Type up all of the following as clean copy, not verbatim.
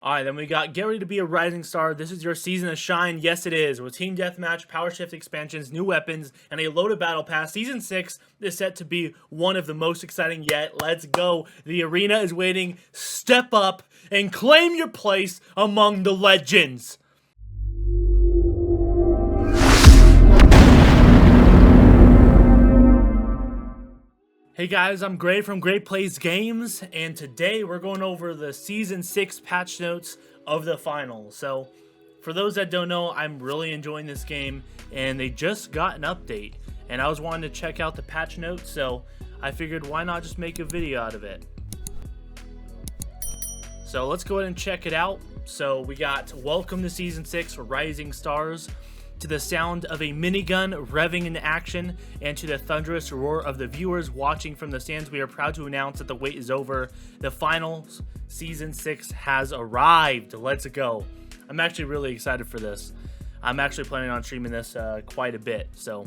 All right, then we got get ready to be a rising star. This is your season of shine. Yes, it is. With team deathmatch, power shift expansions, new weapons, and a loaded battle pass, season 6 is set to be one of the most exciting yet. Let's go. The arena is waiting. Step up and claim your place among the legends. Hey guys, I'm Gray from Gray Plays Games, and today we're going over the Season 6 patch notes of the finals. So, for those that don't know, I'm really enjoying this game, and they just got an update, and I was wanting to check out the patch notes, so I figured why not just make a video out of it. So let's go ahead and check it out. So we got Welcome to Season 6 Rising Stars. To the sound of a minigun revving in action, and to the thunderous roar of the viewers watching from the stands, we are proud to announce that the wait is over. The finals, Season 6, has arrived. Let's go. I'm actually really excited for this. I'm actually planning on streaming this quite a bit, so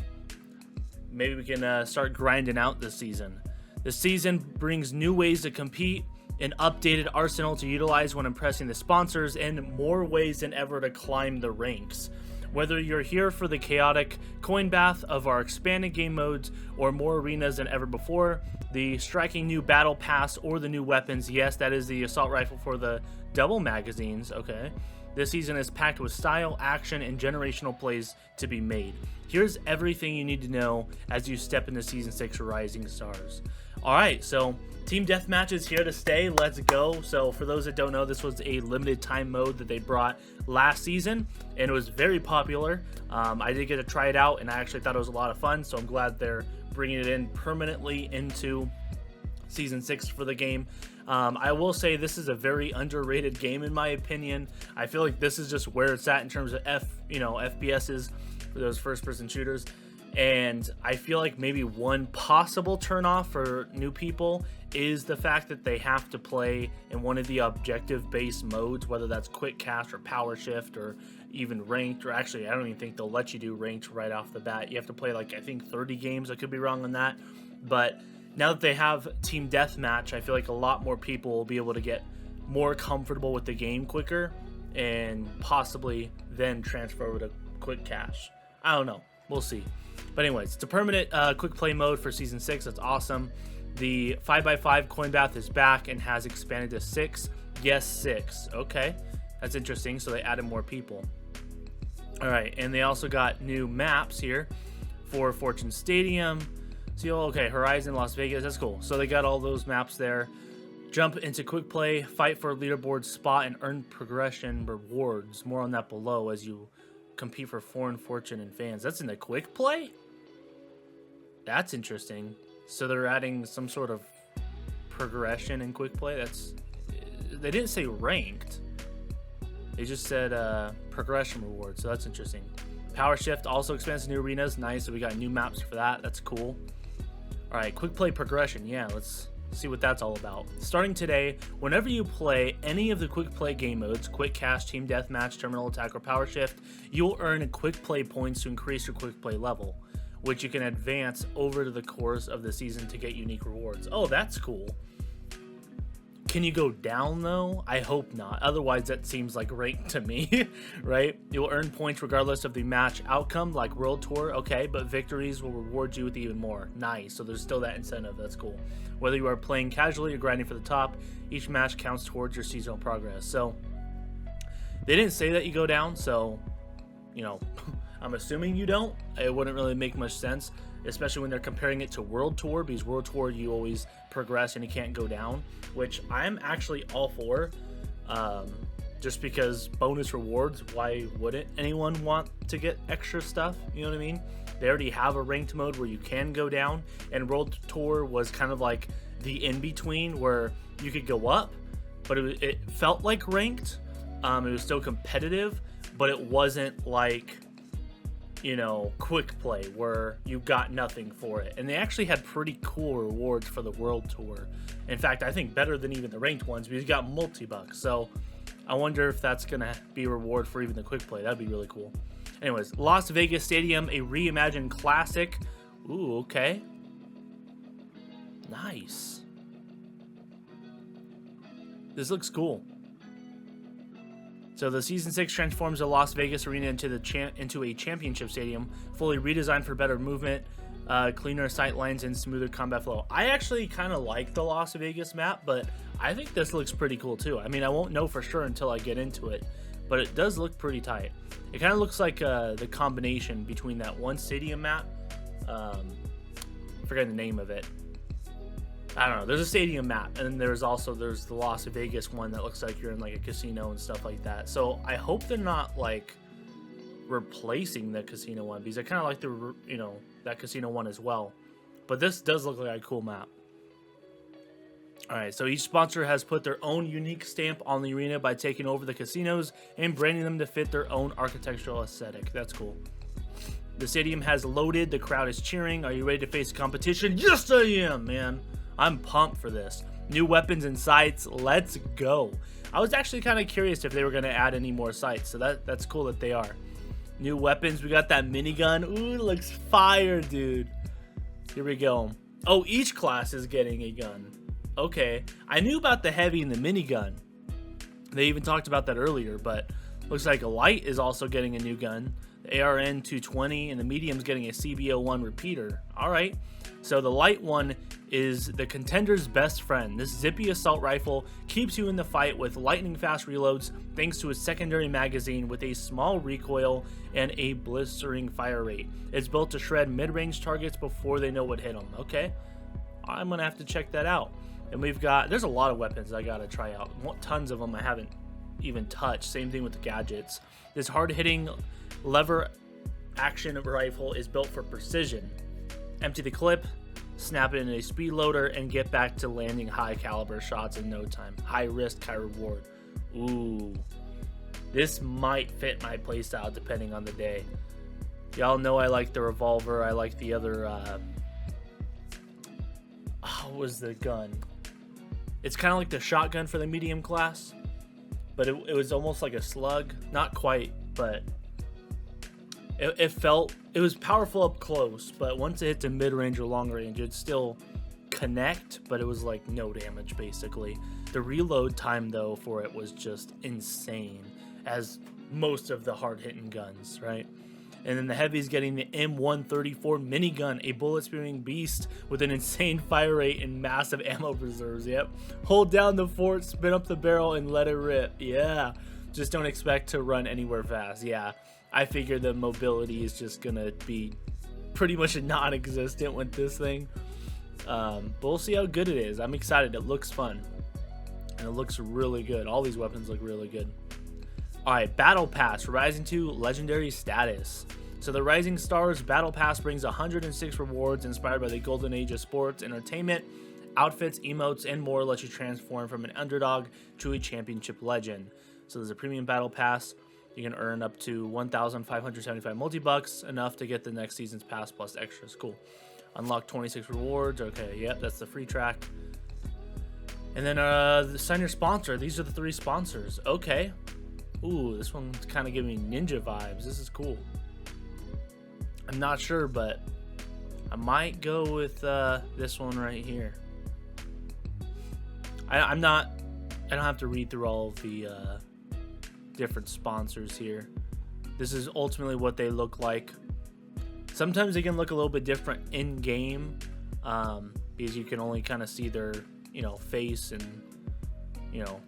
maybe we can start grinding out this season. The season brings new ways to compete, an updated arsenal to utilize when impressing the sponsors, and more ways than ever to climb the ranks. Whether you're here for the chaotic coin bath of our expanded game modes or more arenas than ever before, the striking new battle pass, or the new weapons, yes, that is the assault rifle for the double magazines, okay. This season is packed with style, action, and generational plays to be made. Here's everything you need to know as you step into Season 6 Rising Stars. Alright, so Team Deathmatch is here to stay. Let's go. So for those that don't know, this was a limited time mode that they brought last season, and it was very popular. I did get to try it out, and I actually thought it was a lot of fun, so I'm glad they're bringing it in permanently into Season 6 for the game. I will say this is a very underrated game in my opinion. I feel like this is just where it's at in terms of FPSs for those first-person shooters. And I feel like maybe one possible turnoff for new people is the fact that they have to play in one of the objective-based modes, whether that's quick cast or power shift or even ranked, or actually I don't even think they'll let you do ranked right off the bat. You have to play like I think 30 games. I could be wrong on that, but now that they have Team Deathmatch, I feel like a lot more people will be able to get more comfortable with the game quicker and possibly then transfer over to quick cash. I don't know. We'll see. But anyways, it's a permanent quick play mode for Season 6. That's awesome. The 5x5 coin bath is back and has expanded to 6. Yes, 6. Okay. That's interesting. So they added more people. Alright, and they also got new maps here for Fortune Stadium. So, okay, Horizon, Las Vegas. That's cool. So they got all those maps there. Jump into quick play, fight for a leaderboard spot, and earn progression rewards. More on that below as you compete for foreign fortune and fans. That's in the quick play? That's interesting. So they're adding some sort of progression in quick play. They didn't say ranked. They just said progression reward. So that's interesting. Power shift also expands to new arenas. Nice. So we got new maps for that. That's cool. All right, quick play progression. Yeah, let's see what that's all about. Starting today, whenever you play any of the quick play game modes, quick cast, team deathmatch, terminal attack, or power shift, you'll earn quick play points to increase your quick play level, which you can advance over to the course of the season to get unique rewards. Oh, that's cool. Can you go down though? I hope not. Otherwise, that seems like ranked to me, right? You'll earn points regardless of the match outcome, like World Tour, okay, but victories will reward you with even more. Nice. So there's still that incentive. That's cool. Whether you are playing casually or grinding for the top, each match counts towards your seasonal progress. So they didn't say that you go down, so I'm assuming you don't. It wouldn't really make much sense, especially when they're comparing it to World Tour, because World Tour you always progress and you can't go down, which I'm actually all for, just because bonus rewards. Why wouldn't anyone want to get extra stuff? You know what I mean? They already have a ranked mode where you can go down, and World Tour was kind of like the in-between where you could go up, but it felt like ranked. It was still competitive, but it wasn't like quick play where you got nothing for it. And they actually had pretty cool rewards for the World Tour. In fact, I think better than even the ranked ones, because you got multi-bucks. So I wonder if that's gonna be a reward for even the quick play. That'd be really cool. Anyways, Las Vegas Stadium, a reimagined classic. Ooh, okay. Nice. This looks cool. So the Season 6 transforms the Las Vegas Arena into a championship stadium, fully redesigned for better movement, cleaner sight lines, and smoother combat flow. I actually kind of like the Las Vegas map, but I think this looks pretty cool too. I mean, I won't know for sure until I get into it, but it does look pretty tight. It kind of looks like the combination between that one stadium map. I forget the name of it. I don't know. There's a stadium map, and then there's the Las Vegas one that looks like you're in like a casino and stuff like that. So I hope they're not like replacing the casino one, because I kind of like that casino one as well. But this does look like a cool map. All right, so each sponsor has put their own unique stamp on the arena by taking over the casinos and branding them to fit their own architectural aesthetic. That's cool. The stadium has loaded. The crowd is cheering. Are you ready to face competition? Yes, I am, man. I'm pumped for this. New weapons and sights. Let's go. I was actually kind of curious if they were going to add any more sights, so that's cool that they are. New weapons. We got that minigun. Ooh, it looks fire, dude. Here we go. Oh, each class is getting a gun. Okay. I knew about the heavy and the minigun. They even talked about that earlier, but looks like a light is also getting a new gun. The ARN 220, and the medium's getting a CB01 repeater. All right. So the light one is the contender's best friend. This zippy assault rifle keeps you in the fight with lightning fast reloads thanks to a secondary magazine with a small recoil and a blistering fire rate. It's built to shred mid-range targets before they know what hit them. Okay, I'm gonna have to check that out. And there's a lot of weapons I gotta try out. Tons of them I haven't even touched. Same thing with the gadgets. This hard-hitting lever action rifle is built for precision. Empty the clip, snap it in a speed loader, and get back to landing high caliber shots in no time. High risk, high reward. Ooh. This might fit my playstyle depending on the day. Y'all know I like the revolver. I like the other, what was the gun? It's kind of like the shotgun for the medium class, but it was almost like a slug. Not quite, but it was powerful up close, but once it hit to mid-range or long range, it'd still connect, but it was like no damage basically. The reload time though for it was just insane, as most of the hard-hitting guns, right? And then the heavy's getting the M134 minigun, a bullet-spewing beast with an insane fire rate and massive ammo reserves. Yep. Hold down the fort, spin up the barrel, and let it rip. Yeah. Just don't expect to run anywhere fast. Yeah. I figure the mobility is just going to be pretty much non-existent with this thing. But we'll see how good it is. I'm excited. It looks fun. And it looks really good. All these weapons look really good. Alright, Battle Pass, rising to legendary status. So the Rising Stars Battle Pass brings 106 rewards inspired by the golden age of sports, entertainment, outfits, emotes, and more. Let you transform from an underdog to a championship legend. So there's a premium Battle Pass. You can earn up to 1,575 multi-bucks, enough to get the next season's pass plus extras. Cool. Unlock 26 rewards. Okay, yep, that's the free track. And then sign your sponsor. These are the 3 sponsors. Okay. Ooh, this one's kind of giving me ninja vibes. This is cool. I'm not sure, but I might go with this one right here. I don't have to read through all of the different sponsors here. This is ultimately what they look like. Sometimes they can look a little bit different in game, because you can only kind of see their face and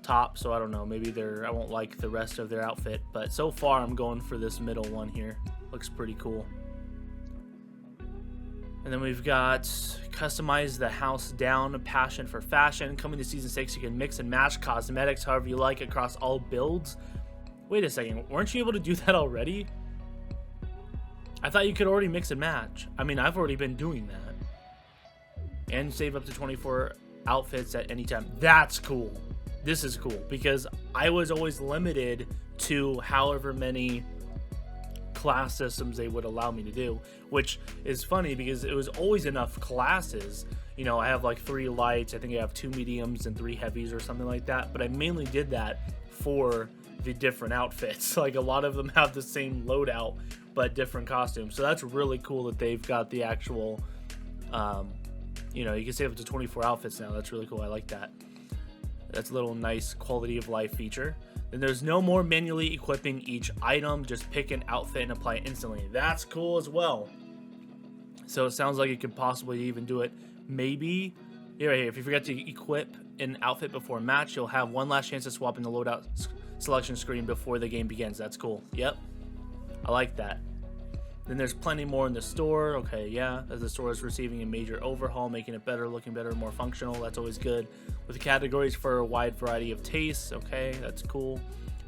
top. So I don't know, maybe I won't like the rest of their outfit, but so far I'm going for this middle one here. Looks pretty cool. And then we've got customize the house down, passion for fashion. Coming to season 6, you can mix and match cosmetics however you like across all builds. Wait a second, weren't you able to do that already? I thought you could already mix and match. I mean, I've already been doing that. And save up to 24 outfits at any time. That's cool. This is cool because I was always limited to however many class systems they would allow me to do, which is funny because it was always enough classes. I have like 3 lights, I think I have 2 mediums and 3 heavies or something like that, but I mainly did that for the different outfits. Like a lot of them have the same loadout but different costumes, so that's really cool that they've got the actual you can save up to 24 outfits now. That's really cool. I like that. That's a little nice quality of life feature. Then there's no more manually equipping each item. Just pick an outfit and apply it instantly. That's cool as well. So it sounds like you could possibly even do it. Maybe here, right here. If you forget to equip an outfit before a match, you'll have one last chance to swap in the loadout selection screen before the game begins. That's cool. Yep, I like that. Then there's plenty more in the store. Okay, yeah, as the store is receiving a major overhaul, making it better, looking better, more functional. That's always good. With categories for a wide variety of tastes. Okay, that's cool.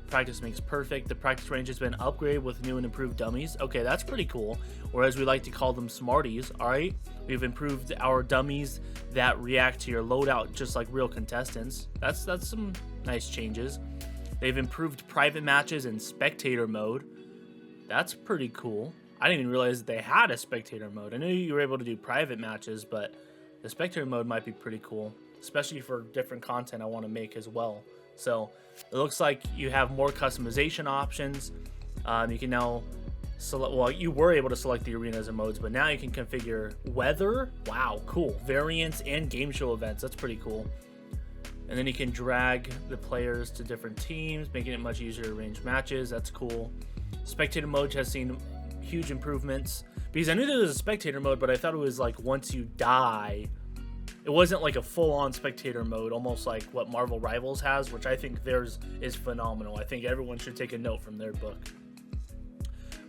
Practice makes perfect. The practice range has been upgraded with new and improved dummies. Okay, that's pretty cool. Or as we like to call them, Smarties. All right, we've improved our dummies that react to your loadout just like real contestants. That's some nice changes. They've improved private matches and spectator mode. That's pretty cool. I didn't even realize that they had a spectator mode. I knew you were able to do private matches, but the spectator mode might be pretty cool, especially for different content I want to make as well. So it looks like you have more customization options. You can now select, well, you were able to select the arenas and modes, but now you can configure weather. Wow, cool. Variants and game show events. That's pretty cool. And then you can drag the players to different teams, making it much easier to arrange matches. That's cool. Spectator mode has seen huge improvements, because I knew there was a spectator mode, but I thought it was like once you die. It wasn't like a full-on spectator mode, almost like what Marvel Rivals has, which I think theirs is phenomenal. I think everyone should take a note from their book.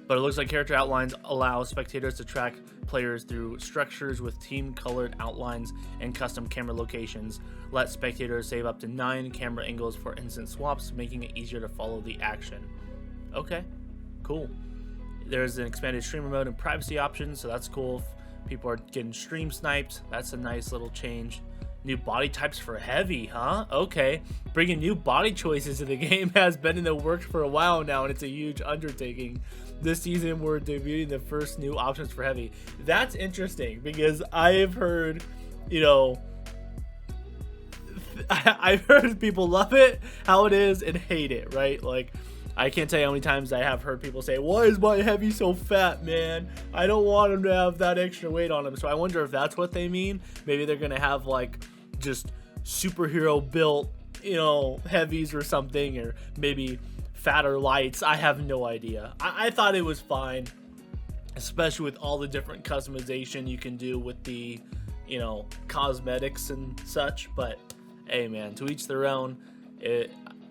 But it looks like character outlines allow spectators to track players through structures with team-colored outlines and custom camera locations. Let spectators save up to 9 camera angles for instant swaps, making it easier to follow the action. Okay, cool. There's an expanded streamer mode and privacy options, so that's cool. If people are getting stream sniped, that's a nice little change. New body types for heavy, huh? Okay. Bringing new body choices to the game has been in the works for a while now, and it's a huge undertaking. This season, we're debuting the first new options for heavy. That's interesting, because I've heard, you know, I've heard people love it, how it is, and hate it, right? Like, I can't tell you how many times I have heard people say, why is my heavy so fat, man? I don't want him to have that extra weight on him. So I wonder if that's what they mean. Maybe they're going to have like just superhero built, you know, heavies or something, or maybe fatter lights. I have no idea. I thought it was fine, especially with all the different customization you can do with the, you know, cosmetics and such. But hey, man, to each their own.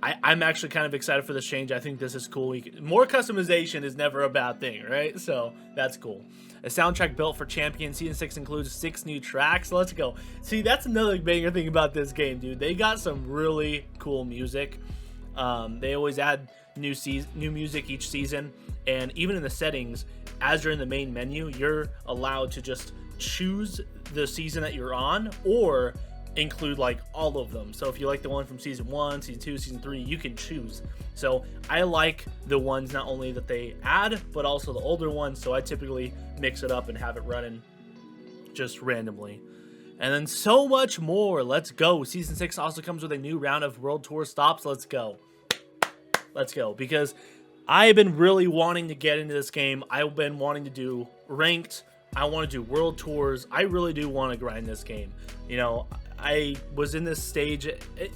I'm actually kind of excited for this change. I think this is cool. More customization is never a bad thing, right? So that's cool. A soundtrack built for Champion. Season 6 includes 6 new tracks. Let's go. See, that's another banger thing about this game, dude. They got some really cool music. They always add new music each season. And even in the settings, as you're in the main menu, you're allowed to just choose the season that you're on, or include like all of them. So if you like the one from season 1, season 2, season 3, you can choose. So I like the ones not only that they add, but also the older ones. So I typically mix it up and have it running just randomly. And then so much more. Let's go. Season 6 also comes with a new round of World Tour stops. Let's go. Let's go. Because I've been really wanting to get into this game. I've been wanting to do ranked. I want to do world tours. I really do want to grind this game. You know, I was in this stage.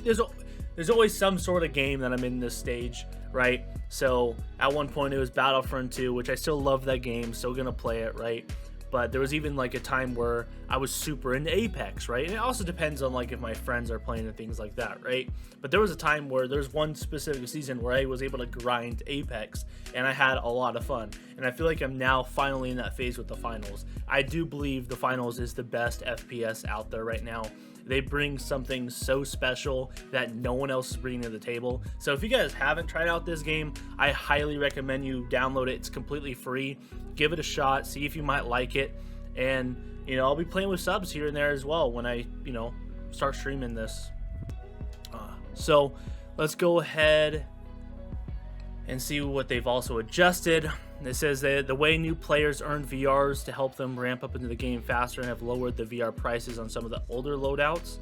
There's always some sort of game that I'm in this stage, right? So at one point it was Battlefront 2, which I still love that game, still gonna play it, right? But there was even like a time where I was super into Apex, right? And it also depends on like if my friends are playing and things like that, right? But there was a time where there's one specific season where I was able to grind Apex and I had a lot of fun. And I feel like I'm now finally in that phase with the finals. I do believe the finals is the best FPS out there right now. They bring something so special that no one else is bringing to the table. So if you guys haven't tried out this game, I highly recommend you download it. It's completely free. Give it a shot. See if you might like it. And, you know, I'll be playing with subs here and there as well when I, you know, start streaming this. So let's go ahead and see what they've also adjusted. It says that the way new players earn VRs to help them ramp up into the game faster, and have lowered the VR prices on some of the older loadouts.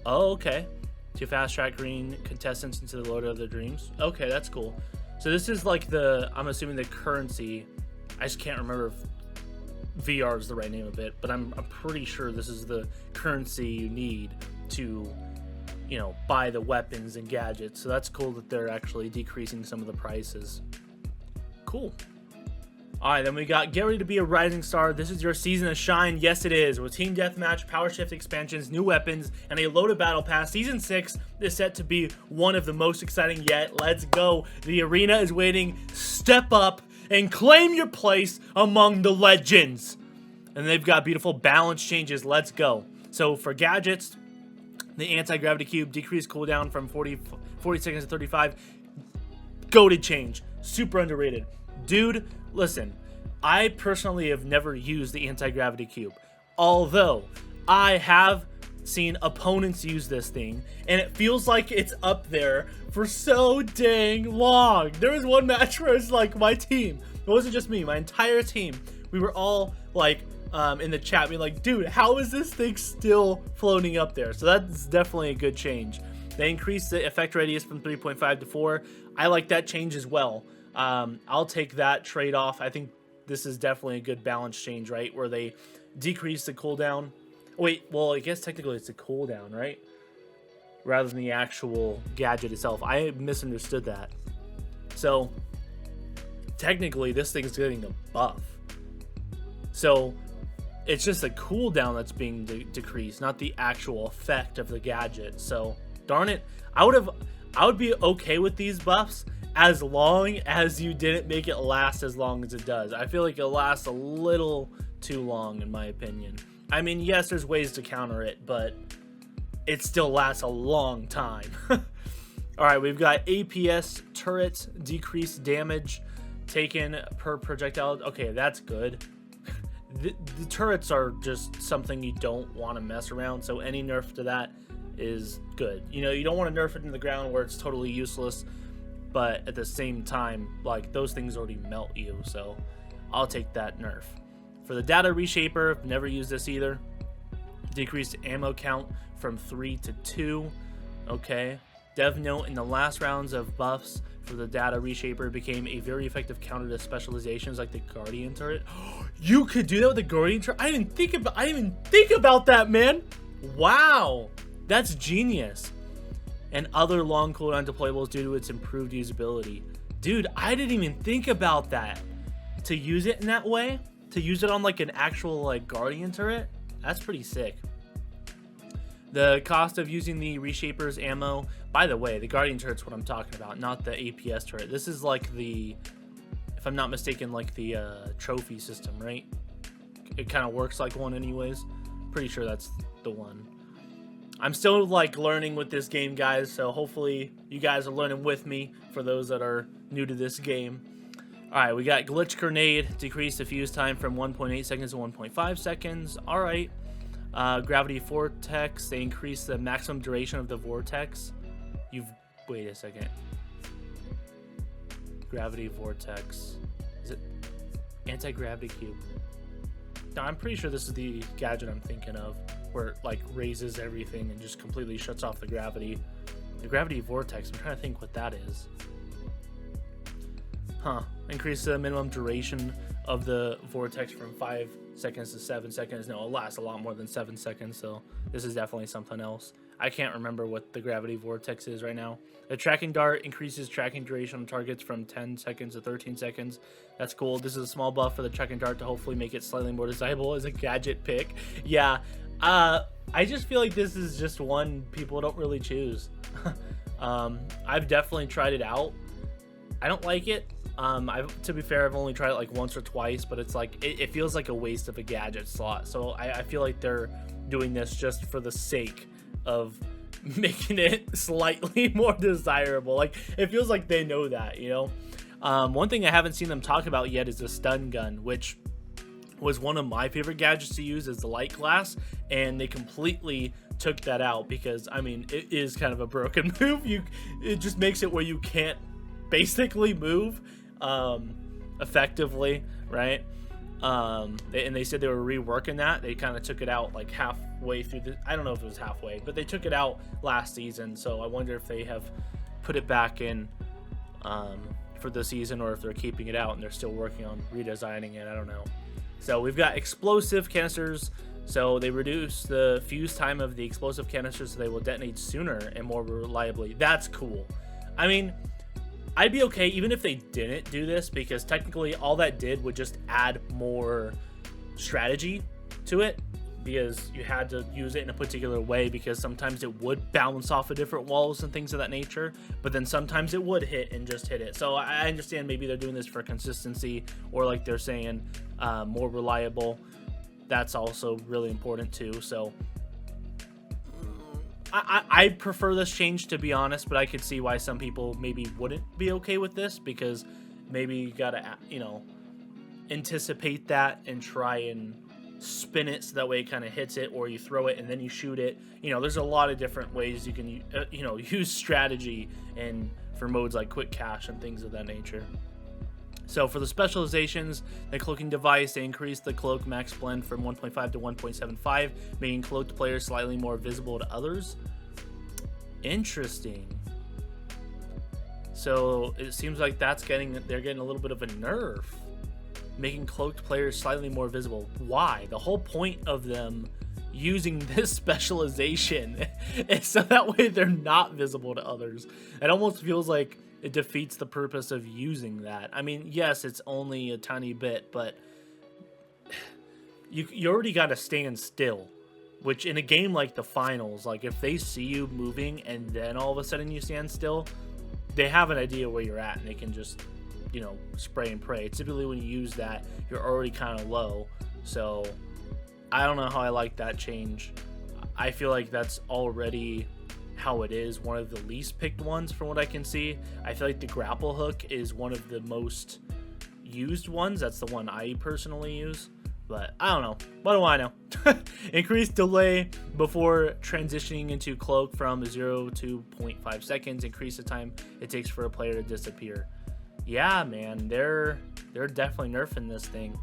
Oh, okay. To fast track green contestants into the loadout of their dreams. Okay, that's cool. So this is like the, I'm assuming the currency. I just can't remember if VR is the right name of it, but I'm pretty sure this is the currency you need to, you know, buy the weapons and gadgets. So that's cool that they're actually decreasing some of the prices. Cool. All right, then we got Get Ready to Be a Rising Star. This is your season to shine. Yes, it is. With Team Deathmatch, Power Shift expansions, new weapons, and a loaded battle pass, Season 6 is set to be one of the most exciting yet. Let's go. The arena is waiting. Step up and claim your place among the legends. And they've got beautiful balance changes. Let's go. So for gadgets, the anti-gravity cube decreased cooldown from 40 seconds to 35. Goated change. Super underrated. Dude, listen, I personally have never used the anti-gravity cube, although I have seen opponents use this thing, and it feels like it's up there for so dang long. There was one match where it's like my team, it wasn't just me, my entire team, we were all like in the chat being like, dude, how is this thing still floating up there? So that's definitely a good change. They increased the effect radius from 3.5 to 4. I like that change as well. I'll take that trade-off. I think this is definitely a good balance change, right? Where they decrease the cooldown. Wait, well, I guess technically it's a cooldown, right? Rather than the actual gadget itself. I misunderstood that. So, technically, this thing's getting a buff. So, it's just a cooldown that's being decreased, not the actual effect of the gadget. So, darn it. I would be okay with these buffs as long as you didn't make it last as long as it does. I feel like it lasts a little too long, in my opinion. I mean, yes, there's ways to counter it, but it still lasts a long time. All right, we've got APS turrets, decreased damage taken per projectile. Okay, that's good. The turrets are just something you don't want to mess around, so any nerf to that is good. You know, you don't want to nerf it in the ground where it's totally useless, but at the same time, like, those things already melt you, so I'll take that nerf. For the data reshaper, never used this either. Decreased ammo count from 3 to 2. Okay. Dev note, in the last rounds of buffs for the data reshaper became a very effective counter to specializations like the Guardian turret. You could do that with the Guardian turret? I didn't even think about that, man. Wow. That's genius. And other long cooldown deployables due to its improved usability. Dude, I didn't even think about that. To use it in that way, to use it on like an actual like Guardian turret, that's pretty sick. The cost of using the Reshaper's ammo, by the way, the Guardian turret's what I'm talking about, not the APS turret. This is like the, if I'm not mistaken, like the trophy system, right? It kind of works like one anyways. Pretty sure that's the one. I'm still like learning with this game, guys, so hopefully you guys are learning with me for those that are new to this game. Alright, we got Glitch Grenade, decreased the fuse time from 1.8 seconds to 1.5 seconds. Alright. Gravity Vortex, they increased the maximum duration of the Vortex. Wait a second. Gravity Vortex. Is it Anti-Gravity Cube? No, I'm pretty sure this is the gadget I'm thinking of, where it like raises everything and just completely shuts off the gravity. The Gravity Vortex, I'm trying to think what that is. Huh. Increase the minimum duration of the Vortex from 5 seconds to 7 seconds. No, it lasts a lot more than 7 seconds, so this is definitely something else. I can't remember what the Gravity Vortex is right now. The Tracking Dart increases tracking duration on targets from 10 seconds to 13 seconds. That's cool. This is a small buff for the Tracking Dart to hopefully make it slightly more desirable as a gadget pick. Yeah, I just feel like this is just one people don't really choose. I've definitely tried it out. I don't like it. To be fair, I've only tried it like once or twice, but it's like it feels like a waste of a gadget slot. So I feel like they're doing this just for the sake of making it slightly more desirable. Like, it feels like they know that, you know. One thing I haven't seen them talk about yet is the stun gun, which was one of my favorite gadgets to use as the light glass, and they completely took that out because, I mean, it is kind of a broken move. It just makes it where you can't basically move effectively, right? And they said they were reworking that. They kind of took it out like halfway through I don't know if it was halfway, but they took it out last season, so I wonder if they have put it back in for the season, or if they're keeping it out and they're still working on redesigning it. I don't know. So we've got explosive canisters, So they reduce the fuse time of the explosive canisters so they will detonate sooner and more reliably. That's cool. I mean, I'd be okay even if they didn't do this, because technically all that did would just add more strategy to it, because you had to use it in a particular way, because sometimes it would bounce off of different walls and things of that nature, but then sometimes it would hit and just hit it. So I understand maybe they're doing this for consistency, or like they're saying more reliable. That's also really important too. So I prefer this change, to be honest, but I could see why some people maybe wouldn't be okay with this, because maybe you gotta, you know, anticipate that and try and spin it so that way it kind of hits it, or you throw it and then you shoot it. You know, there's a lot of different ways you can you know, use strategy and for modes like quick cache and things of that nature. So for the specializations, the cloaking device, they increased the cloak max blend from 1.5 to 1.75, making cloaked players slightly more visible to others. Interesting. So it seems like they're getting a little bit of a nerf, making cloaked players slightly more visible. Why? The whole point of them using this specialization is so that way they're not visible to others. It almost feels like it defeats the purpose of using that. I mean, yes, it's only a tiny bit, but you already got to stand still, which in a game like the finals, like if they see you moving and then all of a sudden you stand still, they have an idea where you're at and they can just, you know, spray and pray. Typically when you use that, you're already kind of low. So I don't know how I like that change. I feel like that's already how it is, one of the least picked ones from what I can see. I feel like the grapple hook is one of the most used ones. That's the one I personally use, but I don't know. What do I know? Increased delay before transitioning into cloak from 0 to 0.5 seconds. Increase the time it takes for a player to disappear. Yeah, man, they're definitely nerfing this thing.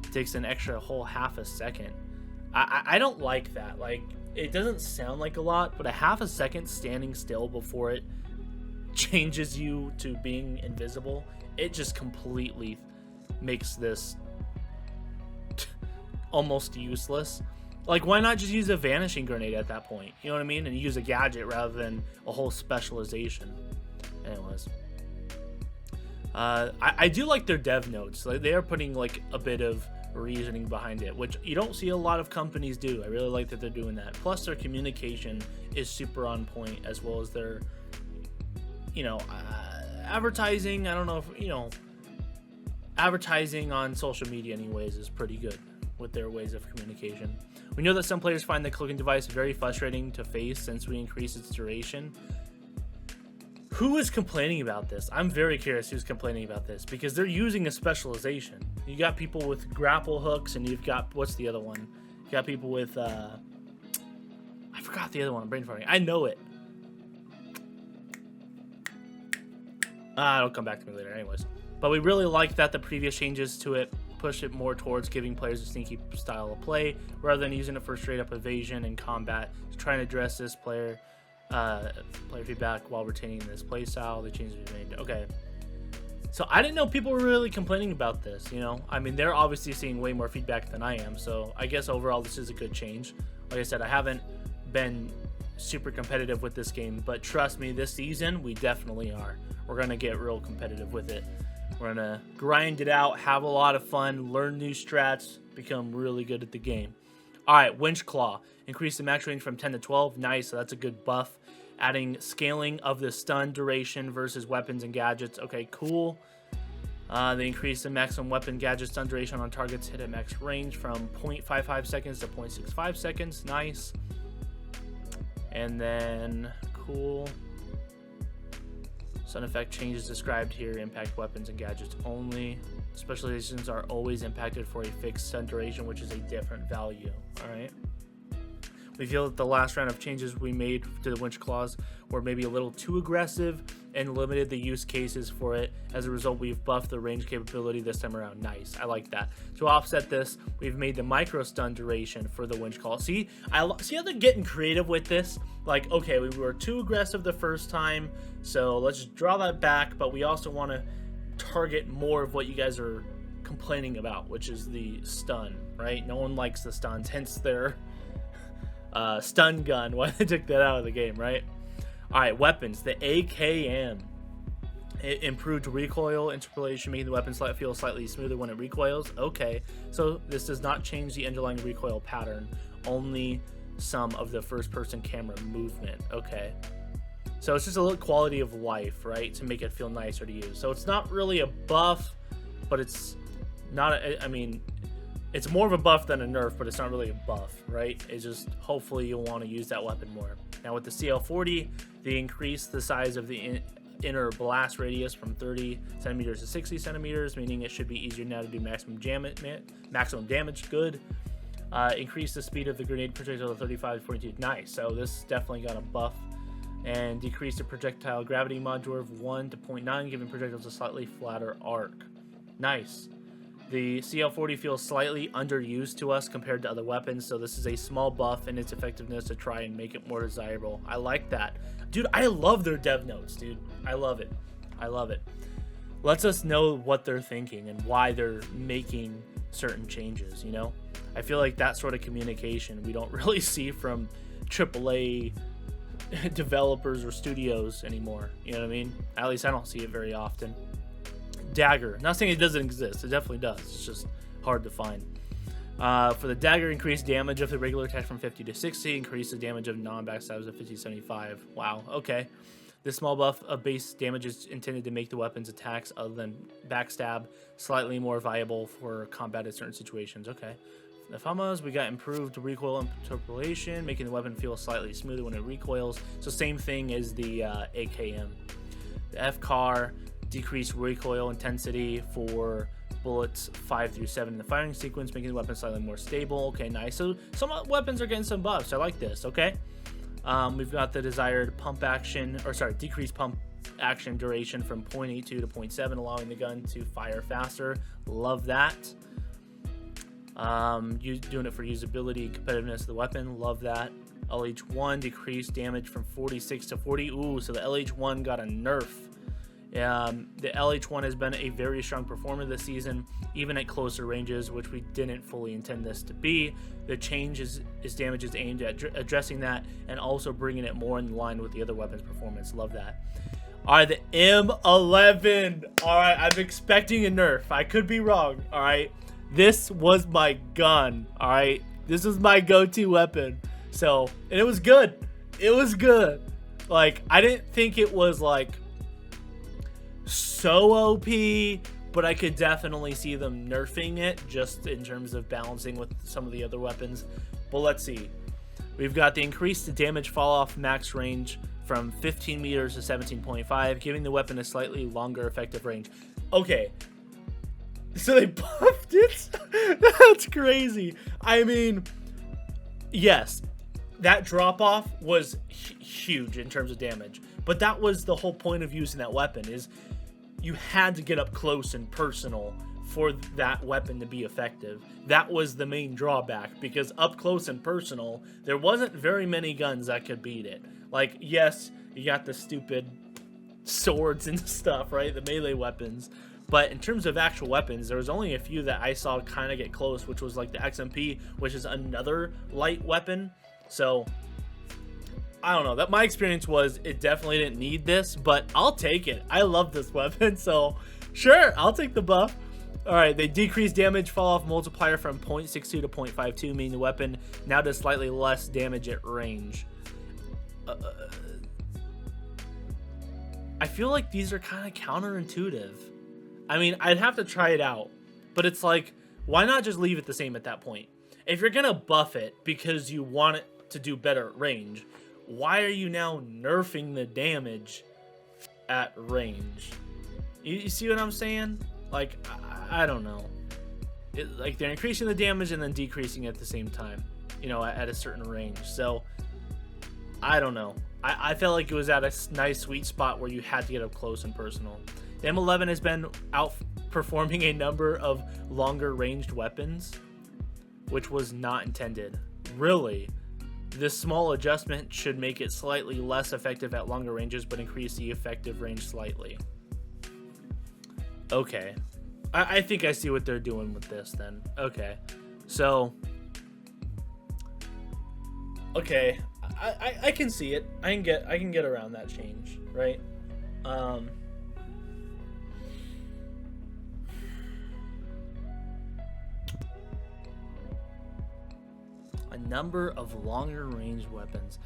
It takes an extra whole half a second. I don't like that. Like, it doesn't sound like a lot, but a half a second standing still before it changes you to being invisible, it just completely makes this almost useless. Like, why not just use a vanishing grenade at that point? You know what I mean? And use a gadget rather than a whole specialization. Anyways. I do like their dev notes. Like, they are putting like a bit of reasoning behind it, which you don't see a lot of companies do. I really like that they're doing that. Plus their communication is super on point, as well as their, you know, advertising. I don't know if, you know, advertising on social media anyways is pretty good with their ways of communication. We know that some players find the cloaking device very frustrating to face since we increase its duration. Who is complaining about this? I'm very curious who's complaining about this, because they're using a specialization. You got people with grapple hooks, and you've got, what's the other one? You got people with, I forgot the other one. I'm brain farting. I know it. It'll come back to me later anyways. But we really like that the previous changes to it push it more towards giving players a sneaky style of play, rather than using it for straight up evasion and combat. To try and address this player feedback while retaining this play style. They changed the name. Okay. So I didn't know people were really complaining about this, you know? I mean, they're obviously seeing way more feedback than I am, so I guess overall this is a good change. Like I said, I haven't been super competitive with this game, but trust me, this season we definitely are. We're going to get real competitive with it. We're going to grind it out, have a lot of fun, learn new strats, become really good at the game. All right, Winch Claw. Increase the max range from 10 to 12. Nice, so that's a good buff. Adding scaling of the stun duration versus weapons and gadgets. Okay, cool. They increase the maximum weapon gadget stun duration on targets hit at max range from 0.55 seconds to 0.65 seconds. Nice. And then, cool. Stun effect changes described here impact weapons and gadgets only. Specializations are always impacted for a fixed stun duration, which is a different value. All right. We feel that the last round of changes we made to the Winch Claws were maybe a little too aggressive and limited the use cases for it. As a result, we've buffed the range capability this time around. Nice, I like that. To offset this, we've made the micro stun duration for the Winch Claw. See how they're getting creative with this? Like, okay, we were too aggressive the first time, so let's draw that back, but we also want to target more of what you guys are complaining about, which is the stun, right? No one likes the stuns, hence their stun gun, why they took that out of the game, right? All right, weapons. The AKM. It improved recoil interpolation, making the weapon feel slightly smoother when it recoils. Okay, so this does not change the underlying recoil pattern, only some of the first-person camera movement. Okay, so it's just a little quality of life, right, to make it feel nicer to use. So it's not really a buff, but it's not, I mean, it's more of a buff than a nerf, but it's not really a buff, right? It's just, hopefully you'll want to use that weapon more. Now with the CL40, they increased the size of the inner blast radius from 30 centimeters to 60 centimeters, meaning it should be easier now to do maximum damage. Good. Increase the speed of the grenade projectile to 35 to 42. Nice. So this definitely got a buff. And decrease the projectile gravity module of 1 to 0.9, giving projectiles a slightly flatter arc. Nice. The CL40 feels slightly underused to us compared to other weapons, so this is a small buff in its effectiveness to try and make it more desirable. I like that. Dude, I love their dev notes, dude. I love it. I love it. Lets us know what they're thinking and why they're making certain changes, you know? I feel like that sort of communication we don't really see from AAA developers or studios anymore, you know what I mean? At least I don't see it very often. Dagger. Not saying it doesn't exist. It definitely does. It's just hard to find. For the dagger, increase damage of the regular attack from 50 to 60. Increase the damage of non-backstabs of 50 to 75. Wow. Okay. This small buff of base damage is intended to make the weapon's attacks other than backstab slightly more viable for combat in certain situations. Okay. The FAMAs, we got improved recoil interpolation, making the weapon feel slightly smoother when it recoils. So same thing as the AKM. The FCAR, decreased recoil intensity for bullets 5 through 7 in the firing sequence, making the weapon slightly more stable. Okay, nice. So some weapons are getting some buffs. I like this. Okay. We've got the desired pump action, or sorry, decreased pump action duration from 0.82 to 0.7, allowing the gun to fire faster. Love that. Doing it for usability and competitiveness of the weapon. Love that. LH1 decreased damage from 46 to 40. Ooh, so the LH1 got a nerf. The LH1 has been a very strong performer this season, even at closer ranges, which we didn't fully intend this to be. The change is damage is aimed at addressing that and also bringing it more in line with the other weapons' performance. Love that. All right, the M11. All right, I'm expecting a nerf. I could be wrong. All right, this was my gun. All right, this was my go-to weapon. So, and it was good. It was good. Like, I didn't think it was like so OP, but I could definitely see them nerfing it just in terms of balancing with some of the other weapons. But let's see. We've got the increased damage fall off max range from 15 meters to 17.5, giving the weapon a slightly longer effective range. Okay, so they buffed it? That's crazy. I mean, yes, that drop off was huge in terms of damage, but that was the whole point of using that weapon, is you had to get up close and personal for that weapon to be effective. That was the main drawback, because up close and personal, there wasn't very many guns that could beat it. Like, yes, you got the stupid swords and stuff, right? The melee weapons. But in terms of actual weapons, there was only a few that I saw kind of get close, which was like the XMP, which is another light weapon. So I don't know. That my experience was it definitely didn't need this, but I'll take it. I love this weapon, so sure, I'll take the buff. All right, they decreased damage fall off multiplier from 0.62 to 0.52, meaning the weapon now does slightly less damage at range. I feel like these are kind of counterintuitive. I mean, I'd have to try it out, but it's like, why not just leave it the same at that point? If you're gonna buff it because you want it to do better at range, why are you now nerfing the damage at range? You see what I'm saying? Like, I don't know. Like, they're increasing the damage and then decreasing at the same time, you know, at a certain range. So, I don't know. I felt like it was at a nice sweet spot where you had to get up close and personal. The M11 has been outperforming a number of longer ranged weapons, which was not intended. Really? This small adjustment should make it slightly less effective at longer ranges, but increase the effective range slightly. Okay. I think I see what they're doing with this then. Okay. So, okay, I can see it. I can get around that change, right? A number of longer range weapons.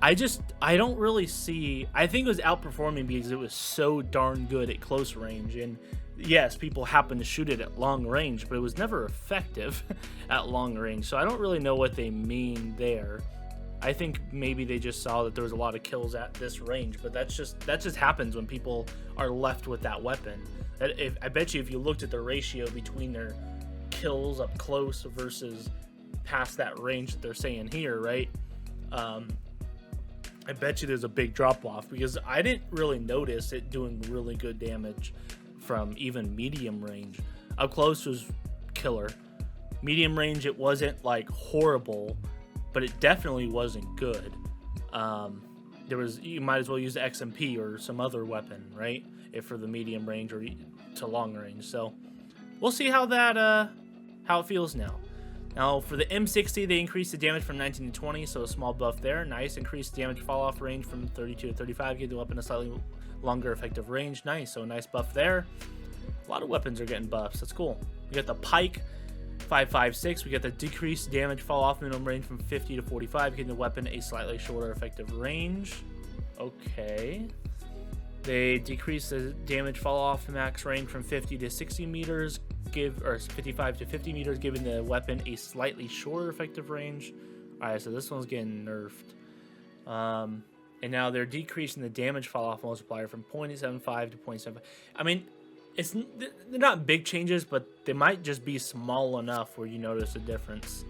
I don't really see. I think it was outperforming because it was so darn good at close range, and yes, people happen to shoot it at long range, but it was never effective at long range. So I don't really know what they mean there. I think maybe they just saw that there was a lot of kills at this range, but that just happens when people are left with that weapon. I bet you if you looked at the ratio between their kills up close versus past that range that they're saying here, right? I bet you there's a big drop off because I didn't really notice it doing really good damage from even medium range. Up close was killer. Medium range, it wasn't like horrible, but it definitely wasn't good. You might as well use the XMP or some other weapon, right? If for the medium range or to long range. So we'll see how it feels now. Now, for the M60, they increased the damage from 19 to 20, so a small buff there. Nice. Increased damage fall-off range from 32 to 35. Give the weapon a slightly longer effective range. Nice. So a nice buff there. A lot of weapons are getting buffs. That's cool. We got the Pike, 5.56. We got the decreased damage fall-off minimum range from 50 to 45. Giving the weapon a slightly shorter effective range. Okay. They decreased the damage fall-off max range from 50 to 60 meters. 55 to 50 meters, giving the weapon a slightly shorter effective range. Alright, so this one's getting nerfed. And now they're decreasing the damage fall-off multiplier from 0.75 to 0.75. I mean, they're not big changes, but they might just be small enough where you notice a difference.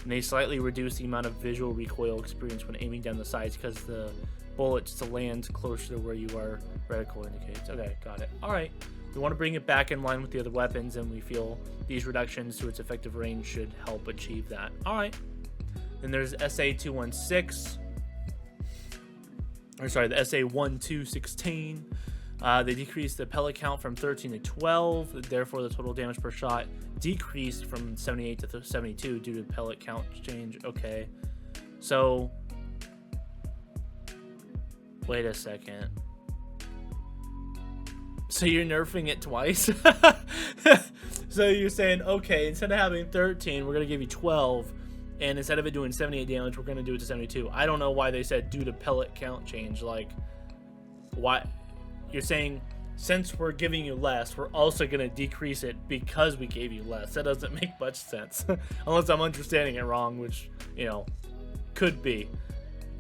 And they slightly reduce the amount of visual recoil experience when aiming down the sights because the bullets to land closer to where you are, reticle indicates. Okay, got it. Alright. We want to bring it back in line with the other weapons, and we feel these reductions to its effective range should help achieve that. Alright. Then there's SA-216. Or sorry, the SA-1216. They decreased the pellet count from 13 to 12. Therefore, the total damage per shot decreased from 78 to 72 due to the pellet count change. Okay. So, wait a second. So you're nerfing it twice? So you're saying, okay, instead of having 13, we're going to give you 12. And instead of it doing 78 damage, we're going to do it to 72. I don't know why they said due to pellet count change. Like, why? You're saying, since we're giving you less, we're also going to decrease it because we gave you less. That doesn't make much sense. Unless I'm understanding it wrong, which, could be.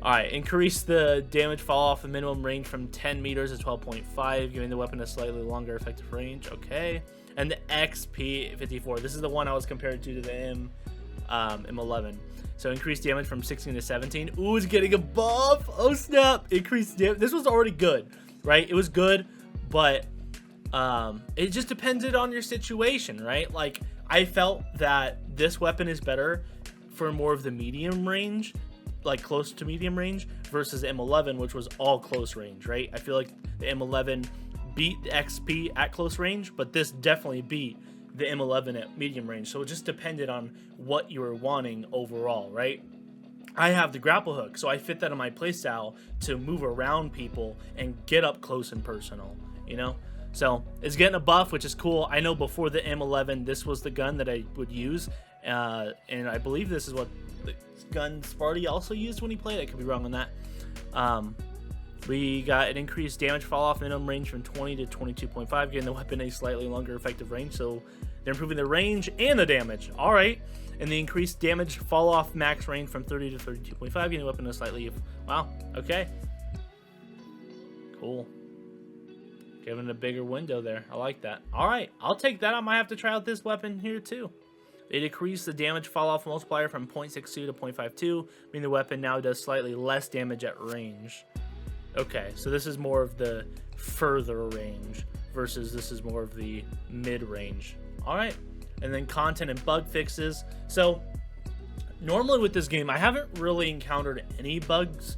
Alright, increase the damage fall off the minimum range from 10 meters to 12.5, giving the weapon a slightly longer effective range. Okay. And the XP54. This is the one I was compared to the M11. So increased damage from 16 to 17. Ooh, it's getting a buff. Oh, snap. Increased damage. This was already good, right? It was good, but it just depended on your situation, right? Like, I felt that this weapon is better for more of the medium range, like close to medium range, versus M11, which was all close range, right? I feel like the M11 beat the XP at close range, but this definitely beat the M11 at medium range. So it just depended on what you were wanting overall, right? I have the grapple hook, so I fit that in my playstyle to move around people and get up close and personal, So it's getting a buff, which is cool. I know before the M11, this was the gun that I would use, and I believe this is what the gun Sparty also used when he played. I could be wrong on that. We got an increased damage fall off minimum range from 20 to 22.5, giving the weapon a slightly longer effective range. So they're improving the range and the damage. All right. And the increased damage fall off max range from 30 to 32.5, giving the weapon a slightly. Wow. Okay. Cool. Giving a bigger window there. I like that. All right. I'll take that. I might have to try out this weapon here too. They decrease the damage fall-off multiplier from 0.62 to 0.52, meaning the weapon now does slightly less damage at range. Okay, so this is more of the further range versus this is more of the mid-range. Alright, and then content and bug fixes. So, normally with this game, I haven't really encountered any bugs.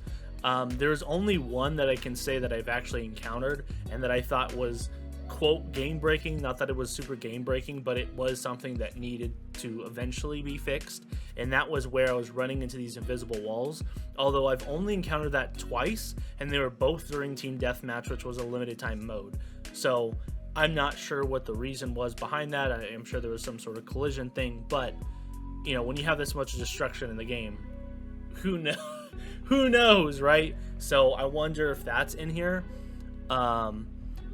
There's only one that I can say that I've actually encountered and that I thought was quote game breaking, not that it was super game breaking, but it was something that needed to eventually be fixed, and that was where I was running into these invisible walls. Although I've only encountered that twice, and they were both during team deathmatch, which was a limited time mode. So I'm not sure what the reason was behind that. I am sure there was some sort of collision thing, but you know, when you have this much destruction in the game, who knows? Who knows, right? So I wonder if that's in here.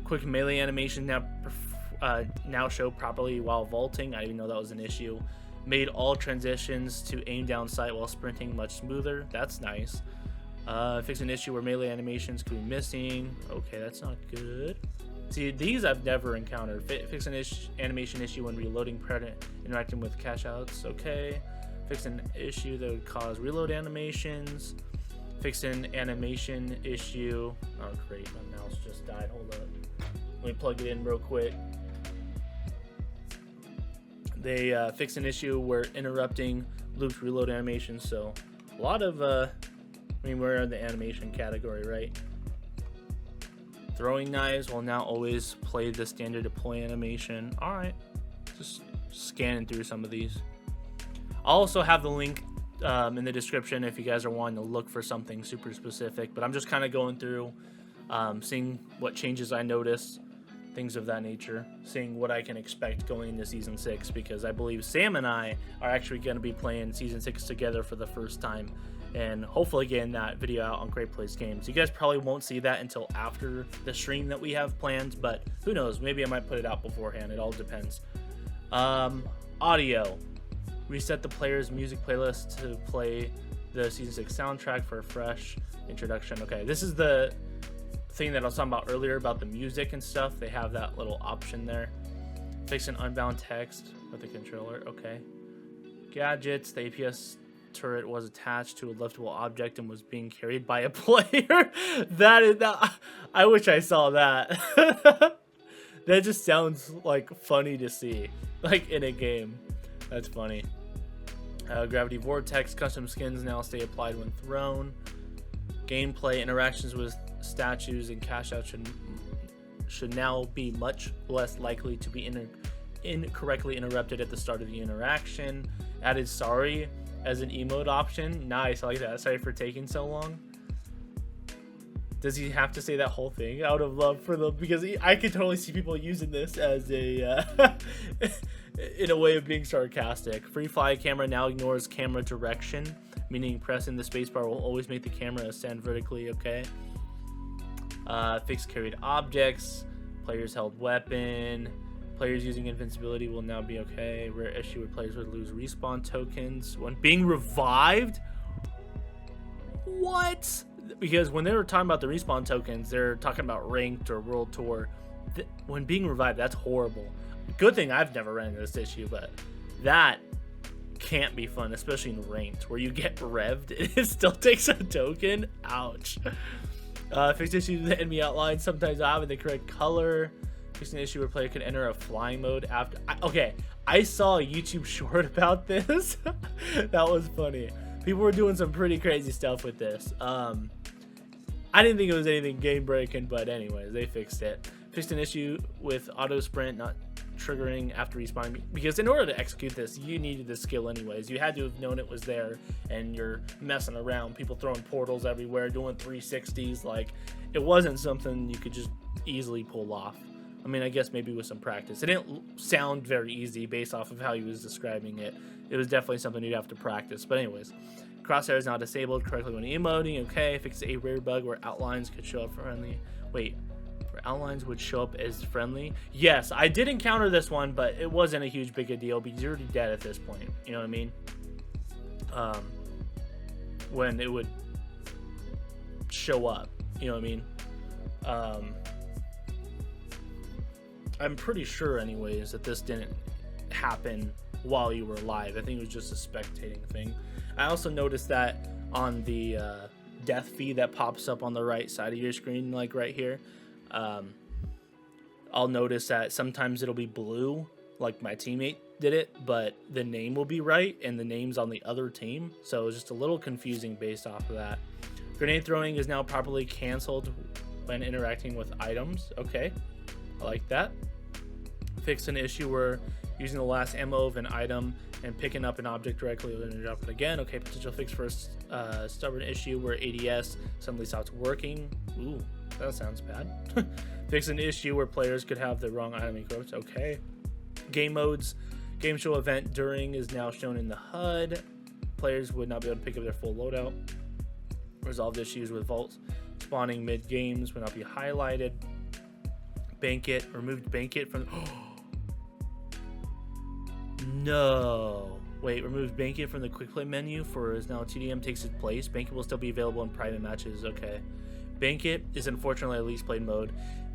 Quick melee animation now show properly while vaulting. I didn't know that was an issue. Made all transitions to aim down sight while sprinting much smoother. That's nice. Fix an issue where melee animations could be missing. Okay, that's not good. See, these I've never encountered. Fix an animation issue when reloading prior to interacting with cash outs. Okay. Fix an issue that would cause reload animations. Fix an animation issue. Oh, great. My mouse just died. Hold up. Let me plug it in real quick. They fix an issue where interrupting loops reload animations. So a lot of, I mean, we're in the animation category, right? Throwing knives will now always play the standard deploy animation. All right, just scanning through some of these. I'll also have the link in the description if you guys are wanting to look for something super specific, but I'm just kind of going through, seeing what changes I notice, things of that nature, seeing what I can expect going into Season 6, because I believe Sam and I are actually going to be playing Season 6 together for the first time, and hopefully getting that video out on Great Place Games. You guys probably won't see that until after the stream that we have planned, but who knows, maybe I might put it out beforehand. It all depends. Audio. Reset the player's music playlist to play the Season 6 soundtrack for a fresh introduction. Okay, this is the thing that I was talking about earlier about the music and stuff. They have that little option there. Fix an unbound text with the controller. Okay. Gadgets. The APS turret was attached to a liftable object and was being carried by a player. that. I wish I saw that. That just sounds like funny to see, like in a game. That's funny. Gravity Vortex custom skins now stay applied when thrown. Gameplay interactions with statues and cash out should now be much less likely to be incorrectly interrupted at the start of the interaction. Added sorry as an emote option. Nice, I like that. Sorry for taking so long. Does he have to say that whole thing? I would have loved for them, because I could totally see people using this as a in a way of being sarcastic. Free fly camera now ignores camera direction, meaning pressing the spacebar will always make the camera ascend vertically. Okay. Fixed carried objects. Players held weapon. Players using invincibility will now be okay. Rare issue where players would lose respawn tokens when being revived. What? Because when they were talking about the respawn tokens, they're talking about ranked or world tour. When being revived, that's horrible. Good thing I've never ran into this issue, but that can't be fun, especially in ranked, where you get revved and it still takes a token. Ouch. Fixed issues with the enemy outline, sometimes not having the correct color. Fixed an issue where player can enter a flying mode after. I saw a YouTube short about this. That was funny. People were doing some pretty crazy stuff with this. I didn't think it was anything game breaking, but anyways, they fixed it. Fixed an issue with auto sprint not triggering after respawning, because in order to execute this, you needed the skill anyways. You had to have known it was there, and you're messing around, people throwing portals everywhere, doing 360s. Like, it wasn't something you could just easily pull off. I mean, I guess maybe with some practice. It didn't sound very easy based off of how he was describing it. It was definitely something you'd have to practice. But anyways, crosshair is now disabled correctly when emoting. Okay, fix a rare bug where outlines could show up friendly. Wait, where outlines would show up as friendly? Yes, I did encounter this one, but it wasn't a huge big a deal because you're already dead at this point. You know what I mean? When it would show up. You know what I mean? I'm pretty sure anyways that this didn't happen while you were live. I think it was just a spectating thing. I also noticed that on the death feed that pops up on the right side of your screen, like right here, I'll notice that sometimes it'll be blue, like my teammate did it, but the name will be right and the name's on the other team, so it was just a little confusing based off of that. Grenade throwing is now properly canceled when interacting with items. Okay, I like that. Fix an issue where using the last ammo of an item and picking up an object directly and then drop it again. Okay, potential fix for a stubborn issue where ADS suddenly stops working. Ooh, that sounds bad. Fix an issue where players could have the wrong item equipped. Okay. Game modes. Game show event during is now shown in the HUD. Players would not be able to pick up their full loadout. Resolved issues with vaults spawning mid games would not be highlighted. Banquet. Removed banquet from... No. Wait, remove Banquet from the quick play menu for as now TDM takes its place. Banquet will still be available in private matches. Okay. Banquet is unfortunately a least played mode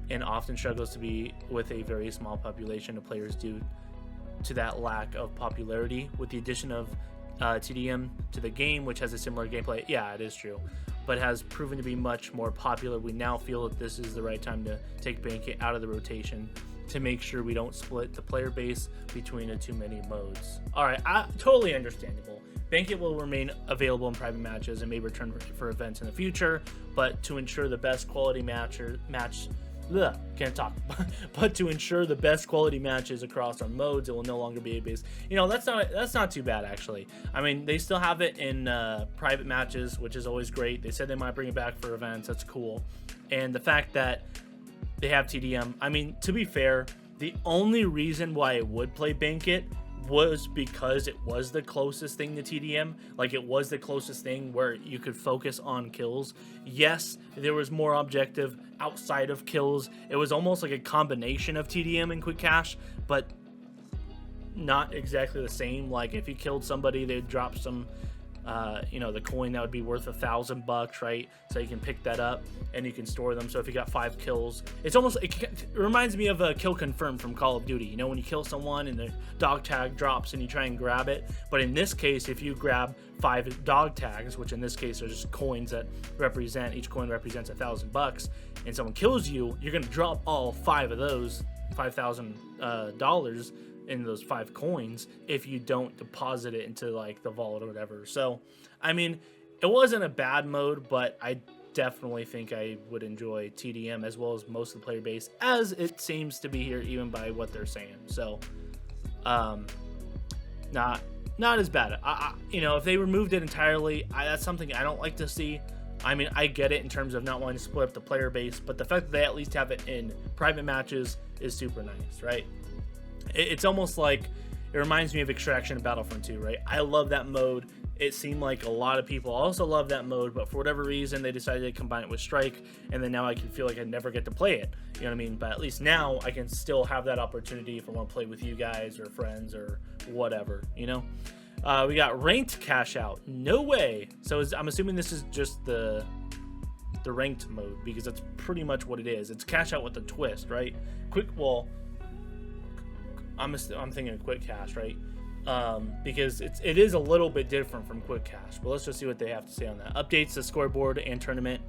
and often struggles to be with a very small population of players due to that lack of popularity. With the addition of TDM to the game, which has a similar gameplay, yeah, it is true, but has proven to be much more popular, we now feel that this is the right time to take Banquet out of the rotation to make sure we don't split the player base between the too many modes. All right, totally understandable. Banquet will remain available in private matches and may return for events in the future, but to ensure the best quality but to ensure the best quality matches across our modes, it will no longer be a base. You know, that's not too bad actually. I mean, they still have it in private matches, which is always great. They said they might bring it back for events. That's cool. And the fact that they have TDM. I mean, to be fair, the only reason why I would play Banquet was because it was the closest thing to TDM. Like, it was the closest thing where you could focus on kills. Yes, there was more objective outside of kills. It was almost like a combination of TDM and Quick Cash, but not exactly the same. Like, if you killed somebody, they'd drop some the coin that would be worth $1,000, right? So you can pick that up and you can store them. So if you got 5 kills, it's almost, it reminds me of a kill confirmed from Call of Duty. You know, when you kill someone and the dog tag drops and you try and grab it. But in this case, if you grab 5 dog tags, which in this case are just coins that represent, each coin represents $1,000, and someone kills you, you're going to drop all 5 of those $5,000 in those 5 coins if you don't deposit it into like the vault or whatever. So I mean, it wasn't a bad mode, but I definitely think I would enjoy TDM as well as most of the player base, as it seems to be here even by what they're saying. So not as bad. If they removed it entirely, that's something I don't like to see. I mean, I get it in terms of not wanting to split up the player base, but the fact that they at least have it in private matches is super nice, right? It's almost like, it reminds me of Extraction and Battlefront 2, right? I love that mode. It seemed like a lot of people also love that mode, but for whatever reason, they decided to combine it with Strike, and then now I can feel like I never get to play it. You know what I mean? But at least now I can still have that opportunity if I want to play with you guys or friends or whatever, you know? We got Ranked Cash Out. No way. So I'm assuming this is just the Ranked mode, because that's pretty much what it is. It's Cash Out with a twist, right? I'm thinking of Quick Cash, right? Because it is a little bit different from Quick Cash. But let's just see what they have to say on that. Updates the scoreboard and tournament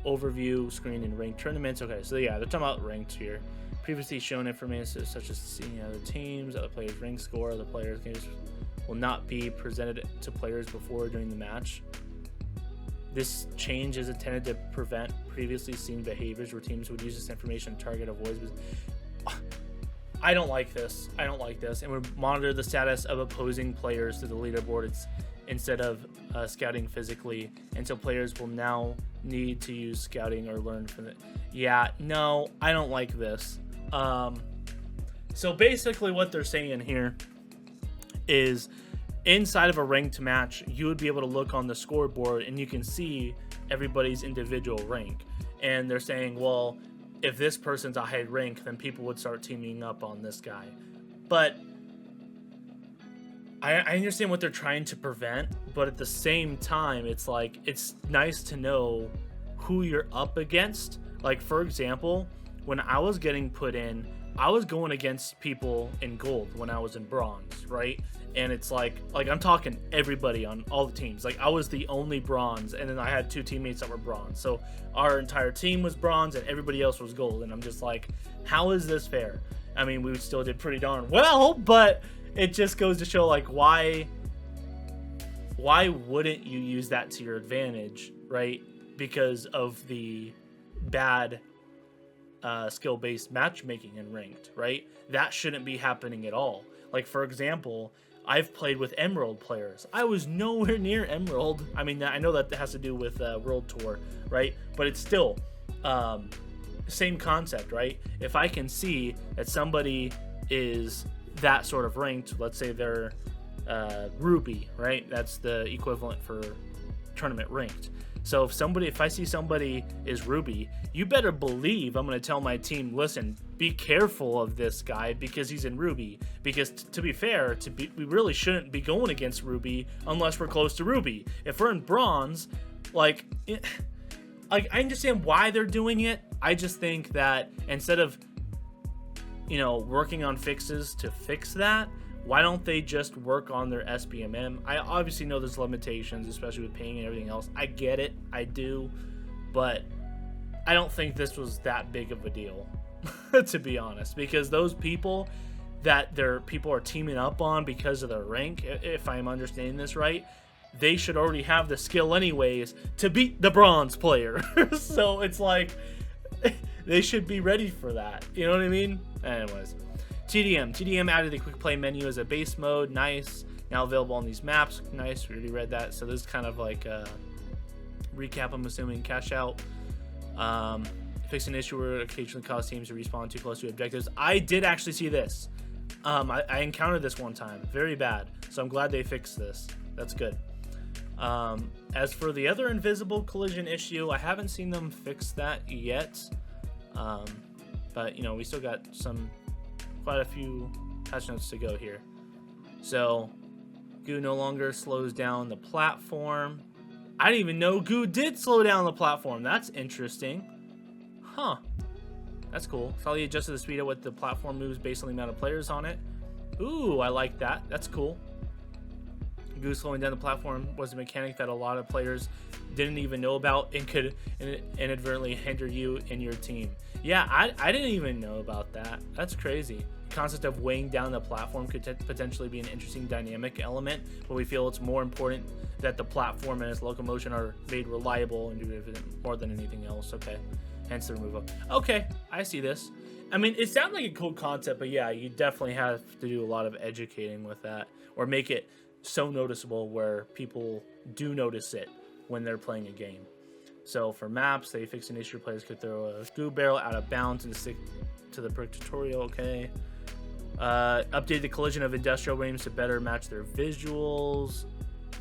overview screen in ranked tournaments. Okay, so yeah, they're talking about ranked here. Previously shown information such as seeing other teams, other players' rank score, other players' games will not be presented to players before or during the match. This change is intended to prevent previously seen behaviors where teams would use this information to target avoids. I don't like this. And would monitor the status of opposing players to the leaderboard instead of scouting physically. And so players will now need to use scouting or learn from it. Yeah, no, I don't like this. So basically what they're saying here is inside of a ranked match, you would be able to look on the scoreboard and you can see everybody's individual rank. And they're saying, well, if this person's a high rank, then people would start teaming up on this guy. But I understand what they're trying to prevent, but at the same time, it's like, it's nice to know who you're up against. Like, for example, when I was getting put in, I was going against people in gold when I was in bronze, right? And it's like I'm talking everybody on all the teams. Like, I was the only bronze, and then I had 2 teammates that were bronze. So our entire team was bronze, and everybody else was gold. And I'm just like, how is this fair? I mean, we still did pretty darn well, but it just goes to show, like, why wouldn't you use that to your advantage, right? Because of the bad skill-based matchmaking in ranked, right? That shouldn't be happening at all. Like, for example, I've played with Emerald players. I was nowhere near Emerald. I mean, I know that has to do with World Tour, right? But it's still same concept, right? If I can see that somebody is that sort of ranked, let's say they're Ruby, right? That's the equivalent for tournament ranked. So if I see somebody is Ruby, you better believe I'm going to tell my team, listen, be careful of this guy because he's in Ruby. Because to be fair, we really shouldn't be going against Ruby unless we're close to Ruby. If we're in Bronze, like I understand why they're doing it. I just think that instead of, working on fixes to fix that, why don't they just work on their SBMM? I obviously know there's limitations, especially with ping and everything else. I get it. I do. But I don't think this was that big of a deal, to be honest. Because those people that people are teaming up on because of their rank, if I'm understanding this right, they should already have the skill anyways to beat the bronze player. So it's like, they should be ready for that. You know what I mean? Anyways. TDM added the quick play menu as a base mode. Nice. Now available on these maps. Nice. We already read that. So this is kind of like a recap, I'm assuming. Cash out. Fix an issue where it occasionally cause teams to respawn too close to objectives. I did actually see this. I encountered this one time. Very bad. So I'm glad they fixed this. That's good. As for the other invisible collision issue, I haven't seen them fix that yet. But, we still got quite a few patch notes to go here. So, Goo no longer slows down the platform. I didn't even know Goo did slow down the platform. That's interesting. Huh. That's cool. Probably adjusted the speed at what the platform moves based on the amount of players on it. Ooh, I like that. That's cool. Goo slowing down the platform was a mechanic that a lot of players didn't even know about and could inadvertently hinder you and your team. Yeah, I didn't even know about that. That's crazy. The concept of weighing down the platform could potentially be an interesting dynamic element, but we feel it's more important that the platform and its locomotion are made reliable and do more than anything else. Okay, hence the removal. Okay, I see this. I mean, it sounds like a cool concept, but yeah, you definitely have to do a lot of educating with that, or make it so noticeable where people do notice it when they're playing a game. So for maps, they fix an issue. Players could throw a Goo barrel out of bounds and stick to the brick tutorial. Okay. Update the collision of industrial frames to better match their visuals.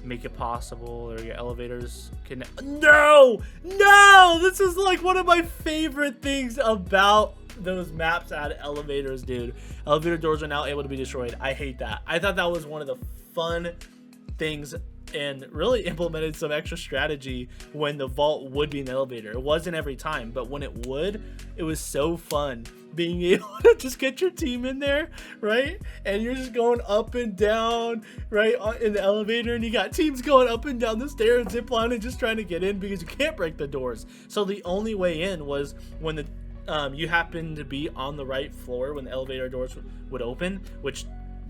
Make it possible, or your elevators can. No! This is like one of my favorite things about those maps at elevators, dude. Elevator doors are now able to be destroyed. I hate that. I thought that was one of the fun things and really implemented some extra strategy when the vault would be an elevator. It wasn't every time, but when it would, it was so fun being able to just get your team in there, right? And you're just going up and down, right, in the elevator, and you got teams going up and down the stairs, ziplining, just trying to get in because you can't break the doors. So the only way in was when the you happened to be on the right floor when the elevator doors would open, which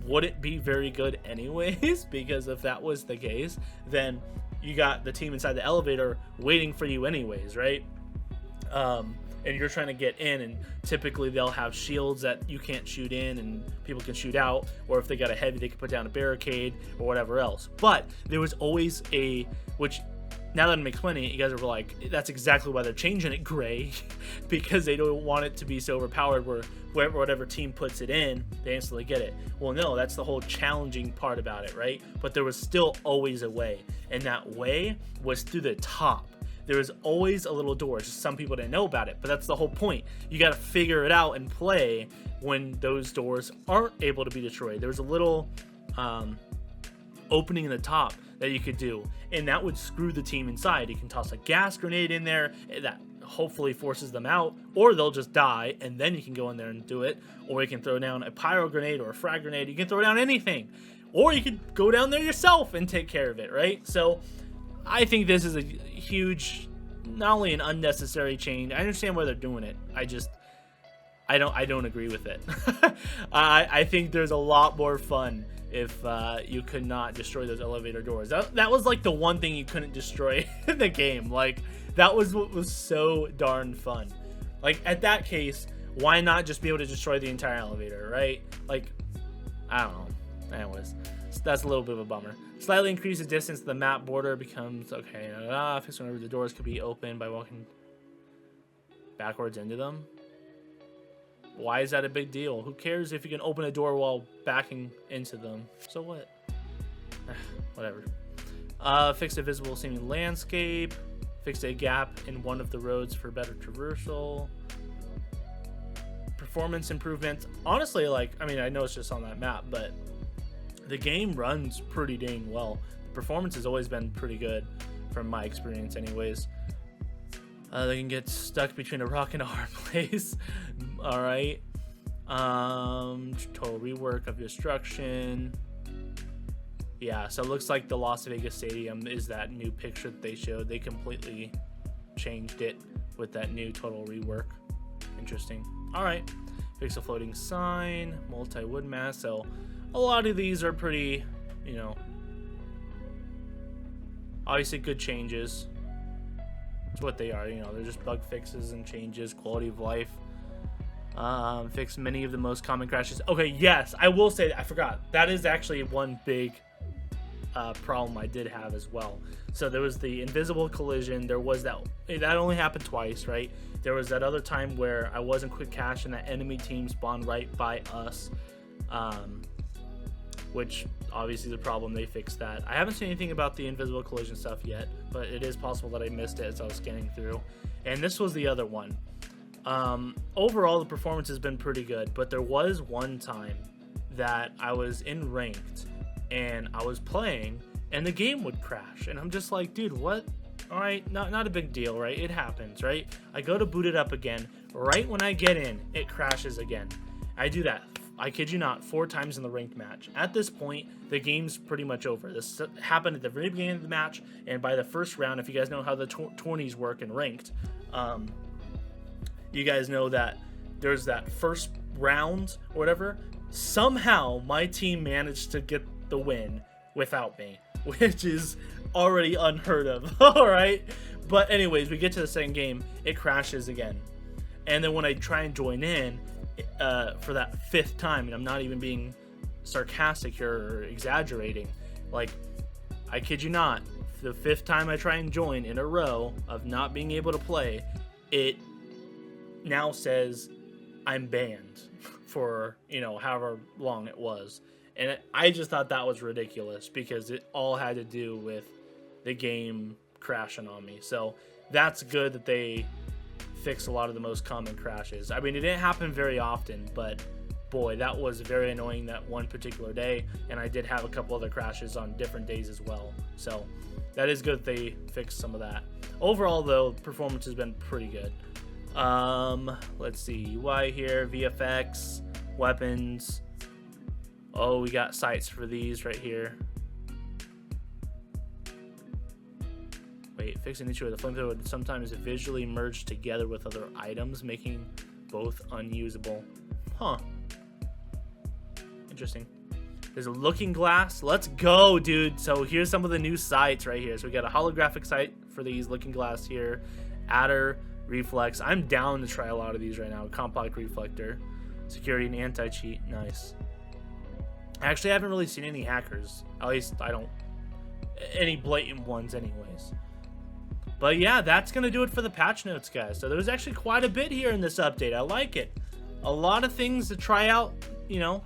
wouldn't be very good anyways, because if that was the case, then you got the team inside the elevator waiting for you anyways, right? And you're trying to get in, and typically they'll have shields that you can't shoot in and people can shoot out, or if they got a heavy, they can put down a barricade or whatever else. But there was always which now that I'm explaining it, you guys are like, that's exactly why they're changing it gray, because they don't want it to be so overpowered where whatever team puts it in, they instantly get it. Well, no, that's the whole challenging part about it, right? But there was still always a way, and that way was through the top. There was always a little door. Just some people didn't know about it, but that's the whole point. You got to figure it out and play when those doors aren't able to be destroyed. There was a little opening in the top that you could do, and that would screw the team inside. You can toss a gas grenade in there that hopefully forces them out, or they'll just die, and then you can go in there and do it. Or you can throw down a pyro grenade or a frag grenade. You can throw down anything, or you could go down there yourself and take care of it, right? So I think this is a huge, not only an unnecessary change. I understand why they're doing it. I don't agree with it. I think there's a lot more fun if you could not destroy those elevator doors. That was like the one thing you couldn't destroy in the game. Like, that was what was so darn fun. Like, at that case, why not just be able to destroy the entire elevator, right? Like, I don't know. Anyways, so that's a little bit of a bummer. Slightly increase the distance to the map border becomes okay. Fix whenever the doors could be opened by walking backwards into them. Why is that a big deal? Who cares if you can open a door while backing into them? So what? Whatever. Fix a visible seeming landscape. Fix a gap in one of the roads for better traversal. Performance improvements. Honestly, like, I mean, I know it's just on that map, but the game runs pretty dang well. The performance has always been pretty good from my experience anyways. They can get stuck between a rock and a hard place. All right. Total rework of destruction. Yeah, so it looks like the Las Vegas Stadium is that new picture that they showed. They completely changed it with that new total rework. Interesting. All right. Fix a floating sign. Multi-wood mass. So a lot of these are pretty, you know, obviously good changes. It's what they are, you know, they're just bug fixes and changes, quality of life. Fix many of the most common crashes. Okay, yes, I will say that, I forgot. That is actually one big problem I did have as well. So there was the invisible collision. There was that only happened twice, right? There was that other time where I wasn't quick cash and that enemy team spawned right by us. Which obviously is a problem. They fixed that. I haven't seen anything about the invisible collision stuff yet, but it is possible that I missed it as I was scanning through. And this was the other one. Overall, the performance has been pretty good, but there was one time that I was in ranked and I was playing and the game would crash. And I'm just like, dude, what? All right, not a big deal, right? It happens, right? I go to boot it up again. Right when I get in, it crashes again. I do that, I kid you not, 4 times in the ranked match. At this point, the game's pretty much over. This happened at the very beginning of the match, and by the first round, if you guys know how the tourneys work in ranked, you guys know that there's that first round or whatever. Somehow, my team managed to get the win without me, which is already unheard of, all right? But anyways, we get to the second game, it crashes again. And then when I try and join in, for that 5th time, and I'm not even being sarcastic here or exaggerating, like, I kid you not, the 5th time I try and join in a row of not being able to play, it now says I'm banned for, you know, however long it was. And I just thought that was ridiculous because it all had to do with the game crashing on me. So that's good that they fix a lot of the most common crashes. I mean, it didn't happen very often, but boy, that was very annoying that one particular day, and I did have a couple other crashes on different days as well. So that is good that they fixed some of that. Overall, though, performance has been pretty good. Let's see, UI here, VFX, weapons. Oh, we got sights for these right here. Wait, fix an issue with the flamethrower would sometimes visually merge together with other items, making both unusable. Huh. Interesting. There's a looking glass. Let's go, dude. So here's some of the new sights right here. So we got a holographic sight for these looking glass here. Adder, reflex. I'm down to try a lot of these right now. Compact reflector. Security and anti-cheat. Nice. Actually, I haven't really seen any hackers. At least I don't. Any blatant ones anyways. But yeah, that's going to do it for the patch notes, guys. So there's actually quite a bit here in this update. I like it. A lot of things to try out, you know,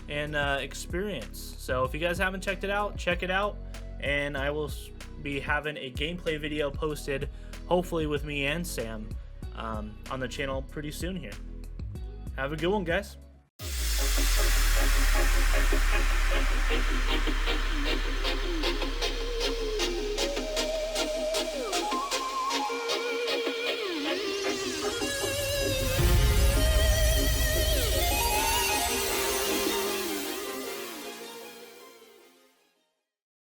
and experience. So if you guys haven't checked it out, check it out. And I will be having a gameplay video posted, hopefully with me and Sam, on the channel pretty soon here. Have a good one, guys.